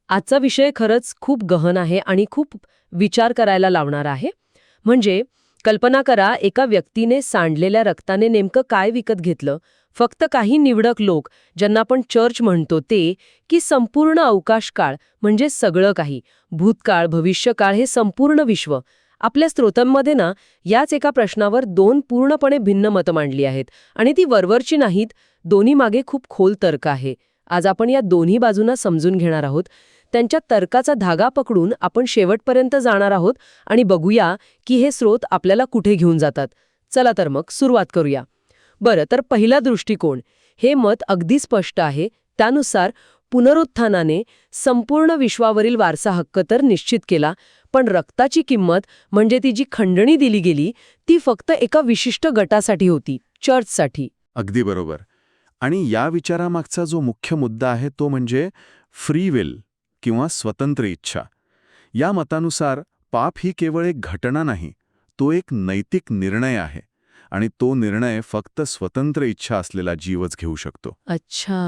आजचा विषय खरंच खूप गहन आहे आणि खूप विचार करायला लावणारा आहे. म्हणजे कल्पना करा, एका व्यक्तीने सांडलेल्या रक्ताने नेमकं काय विकत घेतलं? फक्त काही निवडक लोक, ज्यांना आपण चर्च म्हणतो ते, की संपूर्ण अवकाशकाळ म्हणजे सगळं काही, भूतकाळ, भविष्यकाळ हे संपूर्ण विश्व? आपल्या स्रोतांमध्ये ना, याच एका प्रश्नावर दोन पूर्णपणे भिन्न मतं मांडली आहेत आणि ती वरवरची नाहीत, दोन्ही मागे खूप खोल तर्क आहे. आज आपण या दोन्ही बाजूंना समजून घेणार आहोत. त्यांच्या तर्काचा धागा पकडून आपण शेवटपर्यंत जाणार आहोत आणि बघूया की हे स्रोत आपल्याला कुठे घेऊन जातात. चला तर मग सुरुवात करूया. बरं, तर पहिला दृष्टिकोन, हे मत अगदी स्पष्ट आहे. त्यानुसार पुनरुत्थानाने संपूर्ण विश्वावरील वारसा हक्क तर निश्चित केला, पण रक्ताची किंमत म्हणजे ती जी खंडणी दिली गेली ती फक्त एका विशिष्ट गटासाठी होती, चर्चसाठी. अगदी बरोबर. आणि या विचारामागचा जो मुख्य मुद्दा आहे तो म्हणजे फ्री विल किंवा स्वतंत्र इच्छा. या मतानुसार पाप ही केवळ एक घटना नाही, तो एक नैतिक निर्णय आहे आणि तो निर्णय फक्त स्वतंत्र इच्छा असलेला जीवच घेऊ शकतो. अच्छा.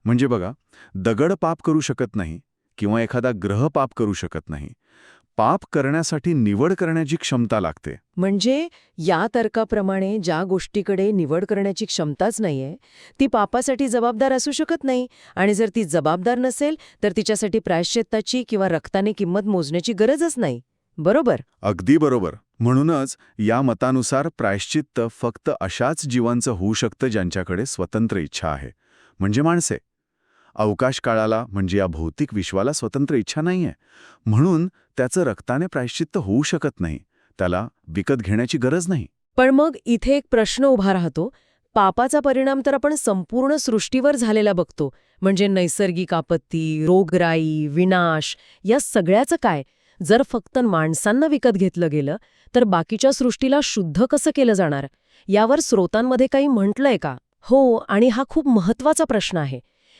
म्हणजे बघा, दगड पाप करू शकत नाही किंवा एखादा ग्रह पाप करू शकत नाही. पाप करण्यासाठी निवड करण्याची क्षमता लागते. म्हणजे या तर्काप्रमाणे ज्या गोष्टीकडे निवड करण्याची क्षमताच नाहीये, ती पापासाठी जबाबदार असू शकत नाही, आणि जर ती जबाबदार नसेल तर तिच्यासाठी प्रायश्चित्ताची किंवा रक्ताने किंमत मोजण्याची गरजच नाही. बरोबर? अगदी बरोबर. म्हणूनच या मतानुसार प्रायश्चित्त फक्त अशाच जीवांचं होऊ शकतं ज्यांच्याकडे स्वतंत्र इच्छा आहे, म्हणजे माणसे. अवकाश काळाला म्हणजे या भौतिक विश्वाला स्वतंत्र इच्छा नाहीये, म्हणून त्याचं रक्ताने प्रायश्चित्त होऊ शकत नाही, त्याला विकत घेण्याची गरज नाही. पण मग इथे एक प्रश्न उभा राहतो. पापाचा परिणाम तर आपण संपूर्ण सृष्टीवर झालेला बघतो, म्हणजे नैसर्गिक आपत्ती, रोगराई, विनाश, या सगळ्याचं काय? जर फक्त माणसांना विकत घेतलं गेलं तर बाकीच्या सृष्टीला शुद्ध कसं केलं जाणार? यावर स्रोतांमध्ये काही म्हटलंय का? हो, आणि हा खूप महत्वाचा प्रश्न आहे.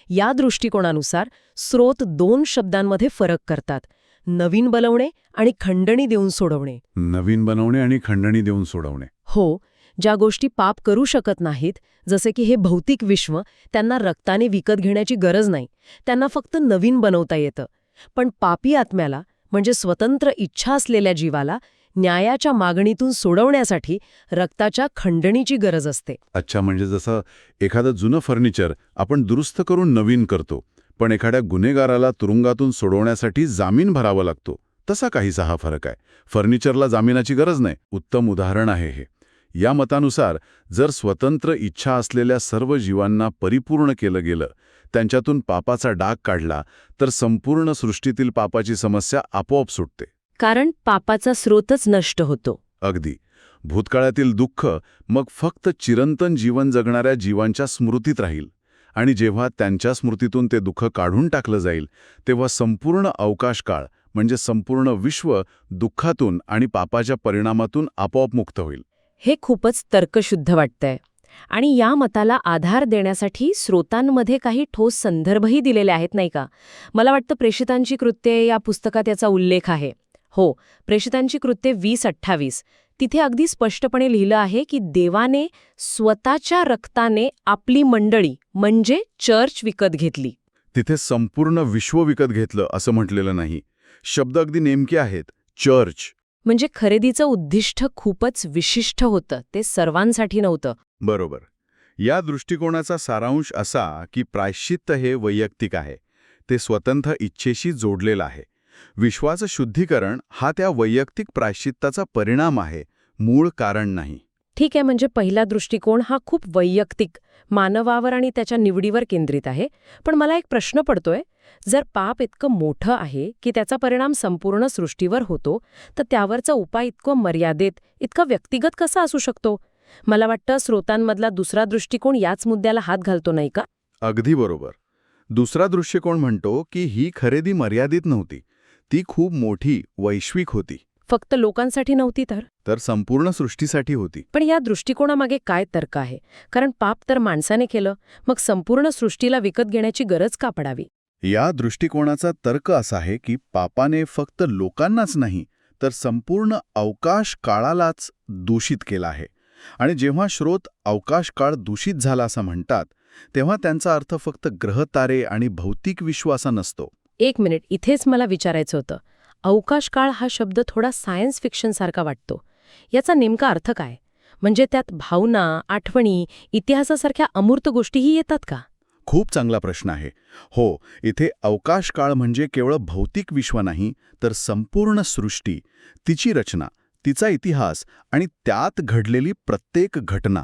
या दृष्टिकोनानुसार स्रोत दोन शब्दांमध्ये फरक करतात: नवीन बनवणे आणि खंडणी देऊन सोडवणे. नवीन बनवणे आणि खंडणी देऊन सोडवणे. हो, ज्या गोष्टी पाप करू शकत नाहीत, जसे की हे भौतिक विश्व, त्यांना रक्ताने विकत घेण्याची गरज नाही, त्यांना फक्त नवीन बनवता येतं. पण पापी आत्म्याला, म्हणजे स्वतंत्र इच्छा असलेल्या जीवाला, न्यायाच्या मागणीतून सोडवण्यासाठी रक्ताच्या खंडणीची गरज असते. अच्छा, म्हणजे जसं एखादं जुनं फर्निचर आपण दुरुस्त करून नवीन करतो, पण एखाद्या गुन्हेगाराला तुरुंगातून सोडवण्यासाठी जामीन भरावा लागतो, तसा काहीसा हा फरक आहे. फर्निचरला जामिनाची गरज नाही. उत्तम उदाहरण आहे हे. या मतानुसार जर स्वतंत्र इच्छा असलेल्या सर्व जीवांना परिपूर्ण केलं गेलं, त्यांच्यातून पापाचा डाग काढला, तर संपूर्ण सृष्टीतील पापाची समस्या आपोआप सुटते. कारण पापाचा स्रोतच नष्ट होतो. अगदी. भूतकाळातील दुःख मग फक्त चिरंतन जीवन जगणाऱ्या जीवांच्या स्मृतीत राहील, आणि जेव्हा त्यांच्या स्मृतीतून ते दुःख काढून टाकलं जाईल, तेव्हा संपूर्ण अवकाशकाळ म्हणजे संपूर्ण विश्व दुःखातून आणि पापाच्या परिणामातून आपोआप मुक्त होईल. हे खूपच तर्कशुद्ध वाटतंय. आणि या मताला आधार देण्यासाठी स्रोतांमध्ये काही ठोस संदर्भही दिलेले आहेत, नाही का? मला वाटतं प्रेषितांची कृत्ये या पुस्तकात याचा उल्लेख आहे. हो, प्रेषितांची कृत्ये 20:28. तिथे अगदी स्पष्टपणे लिहिलं आहे की देवाने स्वतःच्या रक्ताने आपली मंडळी म्हणजे चर्च विकत घेतली. तिथे संपूर्ण विश्व विकत घेतलं असं म्हटलेलं नाही. शब्द अगदी नेमके आहेत. चर्च. म्हणजे खरेदीचं उद्दिष्ट खूपच विशिष्ट होतं, ते सर्वांसाठी नव्हतं. बरोबर. या दृष्टिकोनाचा सारांश असा की प्रायश्चित्त हे वैयक्तिक आहे, ते स्वतंत्र इच्छेशी जोडलेलं आहे. विश्वाचं शुद्धीकरण हा त्या वैयक्तिक प्रायश्चित्ताचा परिणाम आहे, मूळ कारण नाही. ठीक आहे, म्हणजे पहिला दृष्टिकोन हा खूप वैयक्तिक, मानवावर आणि त्याच्या निवडीवर केंद्रित आहे. पण मला एक प्रश्न पडतोय, जर पाप इतकं मोठं आहे की त्याचा परिणाम संपूर्ण सृष्टीवर होतो, तर त्यावरचा उपाय इतकं मर्यादित, इतका व्यक्तिगत कसा असू शकतो? मला वाटतं स्रोतांमधला दुसरा दृष्टिकोन याच मुद्द्याला हात घालतो, नाही का? अगदी बरोबर. दुसरा दृष्टिकोन म्हणतो की ही खरेदी मर्यादित नव्हती, ती खूप मोठी, वैश्विक होती. फक्त लोकांसाठी नव्हती तर संपूर्ण सृष्टीसाठी होती. पण या दृष्टिकोनामागे काय तर्क आहे? कारण पाप तर माणसाने केलं, मग संपूर्ण सृष्टीला विकत घेण्याची गरज का पडावी? या दृष्टिकोनाचा तर्क असा आहे की पापाने फक्त लोकांनाच नाही, तर संपूर्ण अवकाश काळालाच दूषित केला आहे. आणि जेव्हा स्रोत अवकाश काळ दूषित झाला असं म्हणतात, तेव्हा त्यांचा अर्थ फक्त ग्रहतारे आणि भौतिक विश्व असा नसतो. एक मिनिट, इथेच मला विचारायचं होतं. अवकाशकाळ हा शब्द थोडा सायन्स फिक्शनसारखा वाटतो. याचा नेमका अर्थ काय? म्हणजे त्यात भावना, आठवणी, इतिहासासारख्या अमूर्त गोष्टीही येतात का? खूप चांगला प्रश्न आहे. हो, इथे अवकाशकाळ म्हणजे केवळ भौतिक विश्व नाही, तर संपूर्ण सृष्टी, तिची रचना, तिचा इतिहास आणि त्यात घडलेली प्रत्येक घटना.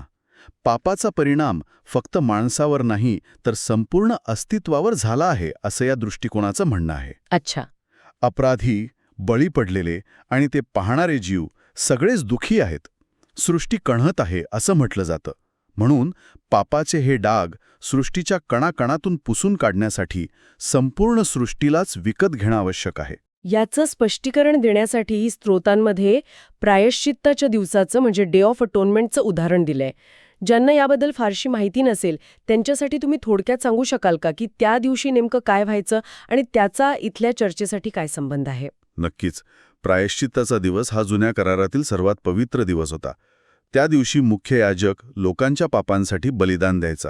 पापाचा परिणाम फक्त माणसावर नाही, तर संपूर्ण अस्तित्वावर झाला आहे, असं या दृष्टिकोनाचं म्हणणं आहे. अच्छा. अपराधी, बळी पडलेले आणि ते पाहणारे जीव सगळेच दुःखी आहेत. सृष्टी कणहत आहे असं म्हटलं जातं. म्हणून पापाचे हे डाग सृष्टीच्या कणाकणातून पुसून काढण्यासाठी संपूर्ण सृष्टीलाच विकत घेणं आवश्यक आहे. याचं स्पष्टीकरण देण्यासाठी स्त्रोतांमध्ये प्रायश्चित्ताच्या दिवसाचं म्हणजे डे ऑफ अटोनमेंटचं उदाहरण दिलंय. ज्यांना याबद्दल फारशी माहिती नसेल त्यांच्यासाठी तुम्ही थोडक्यात सांगू शकाल का की त्या दिवशी नेमकं काय व्हायचं आणि त्याचा इथल्या चर्चेसाठी काय संबंध आहे? नक्कीच. प्रायश्चित्ताचा दिवस हा जुन्या करारातील सर्वात पवित्र दिवस होता. त्या दिवशी मुख्य याजक लोकांच्या पापांसाठी बलिदान द्यायचा.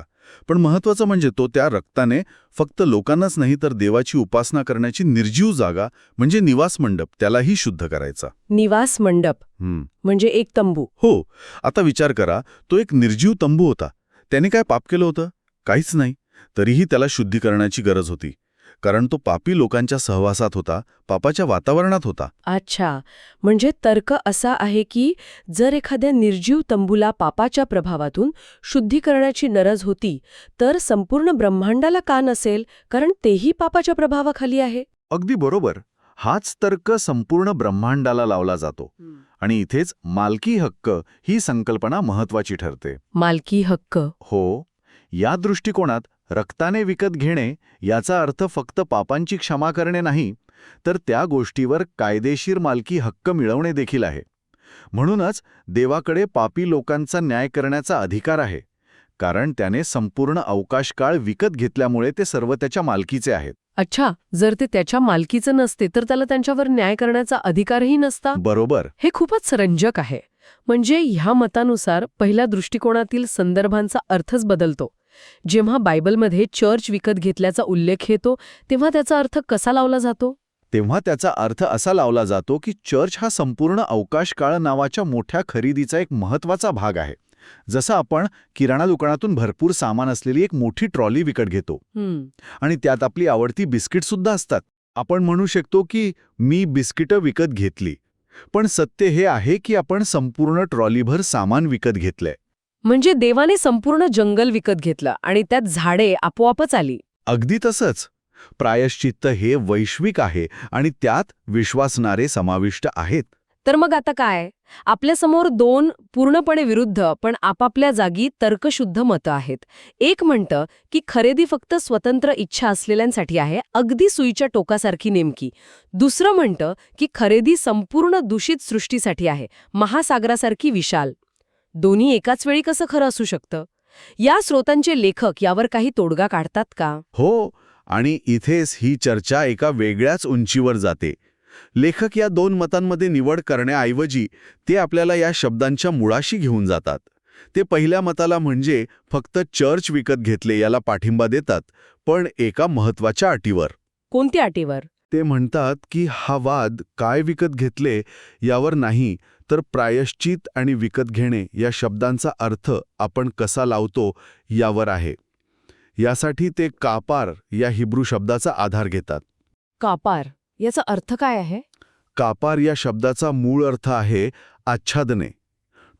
पण महत्त्वाचं म्हणजे तो त्या रक्ताने फक्त लोकांनाच नाही तर देवाची उपासना करण्याची निर्जीव जागा म्हणजे निवास मंडप त्यालाही शुद्ध करायचा. निवास मंडप म्हणजे एक तंबू? हो. आता विचार करा, तो एक निर्जीव तंबू होता. त्याने काय पाप केलं होतं? काहीच नाही. तरीही त्याला शुद्धीकरणाची गरज होती. कारण तो पापी लोकांच्या सहवासात होता, पापाच्या वातावरणात होता. अच्छा, म्हणजे तर्क असा आहे की जर एखाद्या निर्जीव तंबूला पापाच्या प्रभावातून शुद्धीकरणाची गरज होती तर संपूर्ण ब्रह्मांडाला का नसेल, कारण तेही पापाच्या प्रभावाखाली आहे? अगदी बरोबर. हाच तर्क संपूर्ण ब्रह्मांडाला लावला जातो. आणि इथेच मालकी हक्क ही संकल्पना महत्वाची ठरते. मालकी हक्क? हो. या दृष्टिकोनात रक्ताने विकत घेणे याचा अर्थ फक्त पापांची क्षमा करणे नाही, तर त्या गोष्टीवर कायदेशीर मालकी हक्क मिळवणे देखील आहे. म्हणूनच देवाकडे पापी लोकांचा न्याय करण्याचा अधिकार आहे, कारण त्याने संपूर्ण अवकाशकाळ विकत घेतल्यामुळे ते सर्व त्याच्या मालकीचे आहेत. अच्छा, जर ते त्याच्या मालकीचं नसते तर त्याला त्यांच्यावर न्याय करण्याचा अधिकारही नसता? बरोबर. हे खूपच रंजक आहे. म्हणजे ह्या मतानुसार पहिल्या दृष्टिकोनातील संदर्भांचा अर्थच बदलतो. जेव्हा बायबलमध्ये चर्च विकत घेतल्याचा उल्लेख येतो तेव्हा त्याचा अर्थ कसा लावला जातो? तेव्हा त्याचा अर्थ असा लावला जातो की चर्च हा संपूर्ण अवकाशकाळ नावाच्या मोठ्या खरेदीचा एक महत्त्वाचा भाग आहे. जसं आपण किराणा दुकानातून भरपूर सामान असलेली एक मोठी ट्रॉली विकत घेतो आणि त्यात आपली आवडती बिस्किटसुद्धा असतात. आपण म्हणू शकतो की मी बिस्किटं विकत घेतली, पण सत्य हे आहे की आपण संपूर्ण ट्रॉलीभर सामान विकत घेतलंय. म्हणजे देवाने संपूर्ण जंगल विकत घेतलं आणि त्यात झाडे आपोआपच आली. अगदी तसंच. प्रायश्चित्त हे वैश्विक आहे आणि त्यात विश्वासणारे समाविष्ट आहेत. तर मग आता काय? आपल्यासमोर दोन पूर्णपणे विरुद्ध पण आपापल्या जागी तर्कशुद्ध मतं आहेत. एक म्हणतं की खरेदी फक्त स्वतंत्र इच्छा असलेल्यांसाठी आहे, अगदी सुईच्या टोकासारखी नेमकी. दुसरं म्हणतं की खरेदी संपूर्ण दूषित सृष्टीसाठी आहे, महासागरासारखी विशाल. दोन्ही एकाच वेळी कसं खरं असू शकतं? या स्रोतांचे लेखक यावर काही तोडगा काढतात का? हो, आणि इथेच ही चर्चा एका वेगळ्याच उंचीवर जाते. लेखक या दोन मतांमध्ये निवड करण्याऐवजी ते आपल्याला या शब्दांच्या मुळाशी घेऊन जातात. ते पहिल्या मताला म्हणजे फक्त चर्च विकत घेतले याला पाठिंबा देतात, पण एका महत्त्वाच्या अटीवर. कोणत्या अटीवर? ते म्हणतात की हा वाद काय विकत घेतले यावर नाही, तर प्रायश्चित आणि विकत घेणे या शब्दांचा अर्थ आपण कसा लावतो यावर आहे. यासाठी ते कापार या हिब्रू शब्दाचा आधार घेतात. कापार याचा अर्थ काय आहे? कापार या शब्दाचा मूळ अर्थ आहे आच्छादने,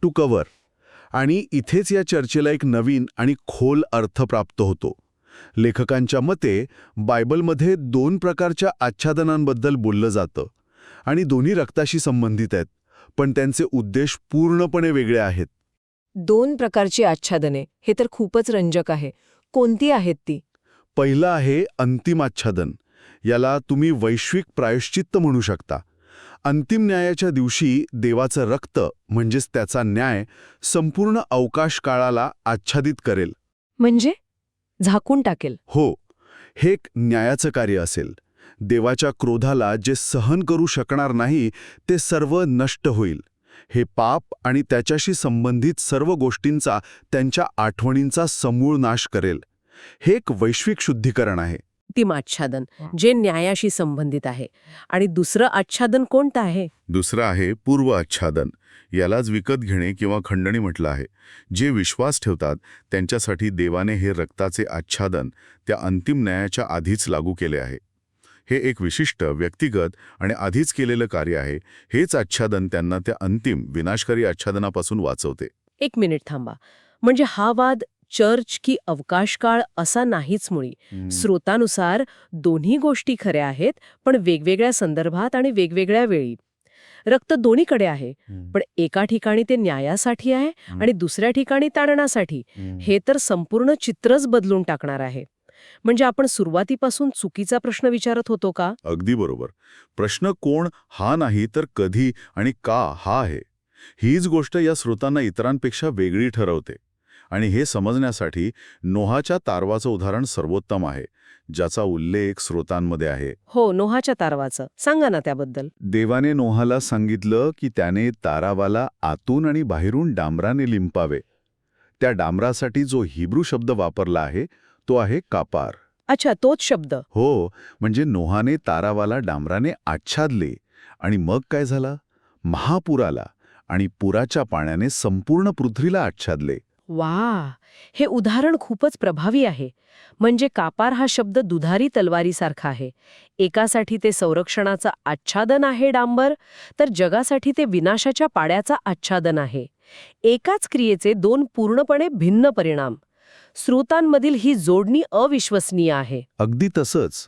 टू कव्हर. आणि इथेच या चर्चेला एक नवीन आणि खोल अर्थ प्राप्त होतो. लेखकांच्या मते बायबलमध्ये दोन प्रकारच्या आच्छादनांबद्दल बोललं जातं आणि दोन्ही रक्ताशी संबंधित आहेत, पण त्यांचे उद्देश पूर्णपणे वेगळे आहेत. दोन प्रकारची आच्छादने, हे तर खूपच रंजक आहे. कोणती आहेत ती? पहिलं आहे अंतिम आच्छादन. याला तुम्ही वैश्विक प्रायश्चित्त म्हणू शकता. अंतिम न्यायाच्या दिवशी देवाचं रक्त म्हणजेच त्याचा न्याय संपूर्ण अवकाश काळाला आच्छादित करेल. म्हणजे झाकून टाकेल? हो, हे एक न्यायाचं कार्य असेल. देवाच्या क्रोधाला जे सहन करू शकणार नाही ते सर्व नष्ट होईल. हे पाप आणि त्याच्याशी संबंधित सर्व गोष्टींचा, त्यांच्या आठवणींचा समूळ नाश करेल. हे एक वैश्विक शुद्धीकरण आहे. अंतिम आच्छादन जे न्यायाशी संबंधित आहे. आणि दुसरं आच्छादन कोणतं आहे? दुसरं आहे पूर्व आच्छादन. यालाच विकत घेणे किंवा खंडणी म्हटलं आहे. जे विश्वास ठेवतात त्यांच्यासाठी देवाने हे रक्ताचे आच्छादन त्या अंतिम न्यायाच्या आधीच लागू केले आहे. हे एक विशिष्ट, व्यक्तिगत आणि आधीच केलेलं कार्य आहे. हेच आच्छादन त्यांना त्या अंतिम, विनाशकारी आच्छादनापासून वाचवते. एक मिनिट थांबा. म्हणजे हा वाद चर्च की अवकाशकाळ असा नाहीच मुळी. स्रोतानुसार दोन्ही गोष्टी खऱ्या आहेत, पण वेगवेगळ्या संदर्भात आणि वेगवेगळ्या वेळी. रक्त दोन्हीकडे आहे, पण एका ठिकाणी ते न्यायासाठी आहे आणि दुसऱ्या ठिकाणी तारणासाठी. हे तर संपूर्ण चित्रच बदलून टाकणार आहे. म्हणजे आपण सुरुवातीपासून चुकीचा प्रश्न विचारत होतो का? अगदी बरोबर. प्रश्न कोण हा नाही, तर कधी आणि का हा आहे. हीच गोष्ट या स्रोतांना इतरांपेक्षा वेगळी ठरवते. आणि हे समजण्यासाठी नोहाच्या तारवाचं उदाहरण सर्वोत्तम आहे, ज्याचा उल्लेख स्रोतांमध्ये आहे. हो, नोहाच्या तारवाचं सांगा ना त्याबद्दल. देवाने नोहाला सांगितलं की त्याने तारावाला आतून आणि बाहेरून डांबराने लिंपावे. त्या डांबरासाठी जो हिब्रू शब्द वापरला आहे तो आहे कापार. अच्छा, तोच शब्द. हो, म्हणजे नोहाने तारावाला डांबराने आच्छादले. आणि मग काय झालं? महापूर आला आणि पुराच्या पाण्याने संपूर्ण पृथ्वीला आच्छादले. वा, हे उदाहरण खूपच प्रभावी आहे. म्हणजे कापार हा शब्द दुधारी तलवारीसारखा आहे. एकासाठी ते संरक्षणाचं आच्छादन आहे डांबर, तर जगासाठी ते विनाशाच्या पाड्याचा आच्छादन आहे. एकाच क्रियेचे दोन पूर्णपणे भिन्न परिणाम. स्रोतांमधील ही जोडणी अविश्वसनीय आहे. अगदी तसंच.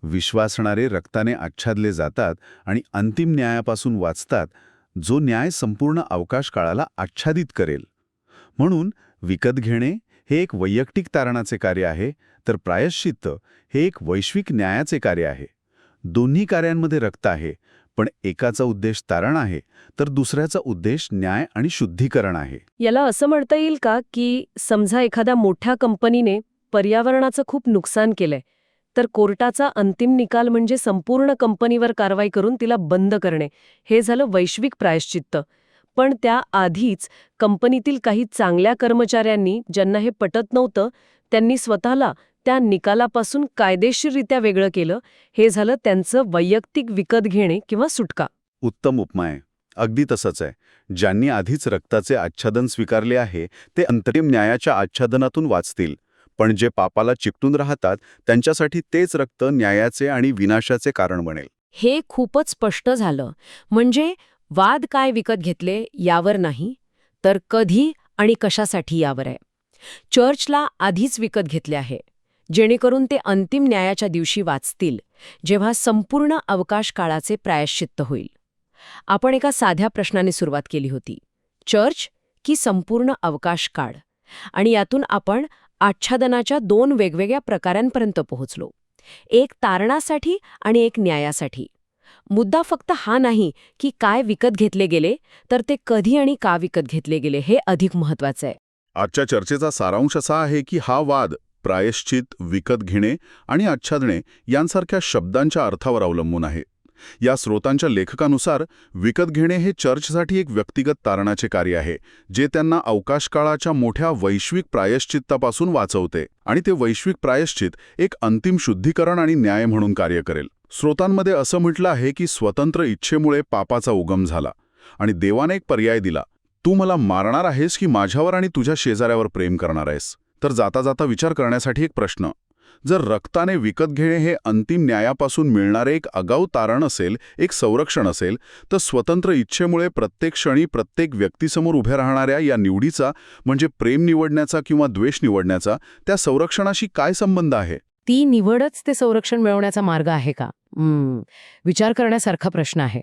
विश्वासणारे रक्ताने आच्छादले जातात आणि अंतिम न्यायापासून वाचतात, जो न्याय संपूर्ण अवकाशकाळाला आच्छादित करेल. म्हणून विकत घेणे हे एक वैयक्तिक तारणाचे कार्य आहे, तर प्रायश्चित्त हे एक वैश्विक न्यायाचे कार्य आहे. दोन्ही कार्यांमध्ये रक्त आहे, पण एकाचा उद्देश तारण आहे, तर दुसऱ्याचा उद्देश न्याय आणि शुद्धीकरण आहे. याला असं म्हणता येईल का की समजा एखाद्या मोठ्या कंपनीने पर्यावरणाचं खूप नुकसान केलंय, तर कोर्टाचा अंतिम निकाल म्हणजे संपूर्ण कंपनीवर कारवाई करून तिला बंद करणे. हे झालं वैश्विक प्रायश्चित्त. पण त्याआधीच कंपनीतील काही चांगल्या कर्मचाऱ्यांनी, ज्यांना हे पटत नव्हतं, त्यांनी स्वतःला त्या निकालापासून कायदेशीररित्या वेगळं केलं. हे झालं त्यांचं वैयक्तिक विकत घेणे किंवा सुटका. उत्तम उपमा आहे. अगदी तसंच आहे. ज्यांनी आधीच रक्ताचे आच्छादन स्वीकारले आहे ते अंतरिम न्यायाच्या आच्छादनातून वाचतील, पण जे पापाला चिकटून राहतात त्यांच्यासाठी तेच रक्त न्यायाचे आणि विनाशाचे कारण बनेल. हे खूपच स्पष्ट झालं. म्हणजे वाद काय विकत घेतले यावर नाही, तर कधी आणि कशासाठी यावर आहे. चर्चला आधीच विकत घेतले आहे, जेणेकरून ते अंतिम न्यायाच्या दिवशी वाचतील, जेव्हा संपूर्ण अवकाश काळाचे प्रायश्चित्त होईल. आपण एका साध्या प्रश्नाने सुरुवात केली होती, चर्च की संपूर्ण अवकाश काळ, आणि यातून आपण आच्छादनाच्या दोन वेगवेगळ्या प्रकारांपर्यंत पोहोचलो, एक तारणासाठी आणि एक न्यायासाठी. मुद्दा फक्त हा नाही की काय विकत घेतले गेले, तर ते कधी आणि का विकत घेतले गेले हे अधिक महत्वाचं आहे. आजच्या चर्चेचा सारांश असा आहे की हा वाद प्रायश्चित, विकत घेणे आणि आच्छादणे यांसारख्या शब्दांच्या अर्थावर अवलंबून आहे. या स्रोतांच्या लेखकानुसार विकत घेणे हे चर्चसाठी एक व्यक्तिगत तारणाचे कार्य आहे, जे त्यांना अवकाशकाळाच्या मोठ्या वैश्विक प्रायश्चित्तापासून वाचवते. आणि ते वैश्विक प्रायश्चित एक अंतिम शुद्धीकरण आणि न्याय म्हणून कार्य करेल. स्रोतांमध्ये असं म्हटलं आहे की स्वतंत्र इच्छेमुळे पापाचा उगम झाला आणि देवाने एक पर्याय दिला, तू मला मारणार आहेस की माझ्यावर आणि तुझ्या शेजाऱ्यावर प्रेम करणार आहेस. तर जाता जाता विचार करण्यासाठी एक प्रश्न, जर रक्ताने विकत घेणे हे अंतिम न्यायापासून मिळणारे एक आगाऊ तारण असेल, एक संरक्षण असेल, तर स्वतंत्र इच्छेमुळे प्रत्येक क्षणी प्रत्येक व्यक्तीसमोर उभ्या राहणाऱ्या या निवडीचा, म्हणजे प्रेम निवडण्याचा किंवा द्वेष निवडण्याचा, त्या संरक्षणाशी काय संबंध आहे? ती निवडच ते संरक्षण मिळवण्याचा मार्ग आहे का? विचार करण्यासारखा प्रश्न आहे.